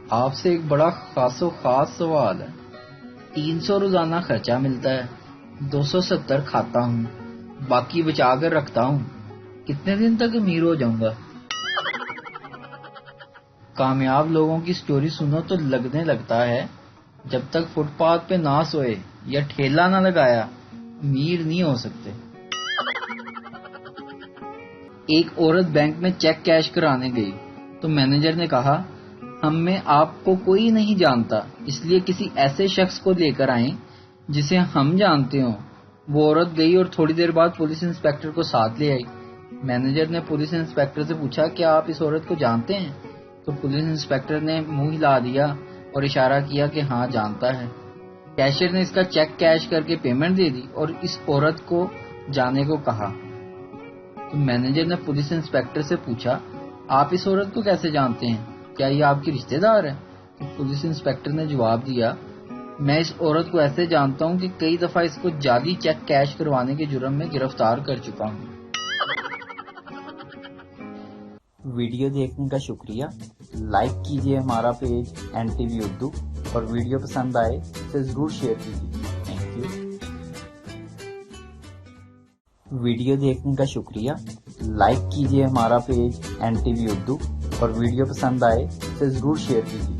آپ سے ایک بڑا خاص و خاص سوال ہے۔ 300 روزانہ خرچہ ملتا ہے، 270 کھاتا ہوں، باقی بچا کر رکھتا ہوں، کتنے دن تک امیر ہو جاؤں گا؟ کامیاب لوگوں کی سٹوری سنو تو لگنے لگتا ہے جب تک فٹ پاتھ پہ نہ سوئے یا ٹھیلا نہ لگایا امیر نہیں ہو سکتے۔ ایک عورت بینک میں چیک کیش کرانے گئی تو مینیجر نے کہا، ہم میں آپ کو کوئی نہیں جانتا، اس لیے کسی ایسے شخص کو لے کر آئیں جسے ہم جانتے ہوں۔ وہ عورت گئی اور تھوڑی دیر بعد پولیس انسپکٹر کو ساتھ لے آئی۔ مینیجر نے پولیس انسپکٹر سے پوچھا، کیا آپ اس عورت کو جانتے ہیں؟ تو پولیس انسپکٹر نے منہ ہلا دیا اور اشارہ کیا کہ ہاں جانتا ہے۔ کیشیئر نے اس کا چیک کیش کر کے پیمنٹ دے دی اور اس عورت کو جانے کو کہا۔ تو مینیجر نے پولیس انسپکٹر سے پوچھا، آپ اس عورت کو کیسے جانتے ہیں؟ کیا یہ آپ کی رشتہ دار ہے؟ تو پولیس انسپکٹر نے جواب دیا، میں اس عورت کو ایسے جانتا ہوں کہ کئی دفعہ اس کو جعلی چیک کیش کروانے کے جرم میں گرفتار کر چکا ہوں۔ ویڈیو دیکھنے کا شکریہ۔ لائک کیجیے ہمارا پیج NTV اردو، اور ویڈیو پسند آئے تو ضرور شیئر کیجیے۔ Thank you. ویڈیو دیکھنے کا شکریہ۔ لائک کیجیے ہمارا پیج NTV اردو، اور ویڈیو پسند آئے تو ضرور شیئر کیجیے۔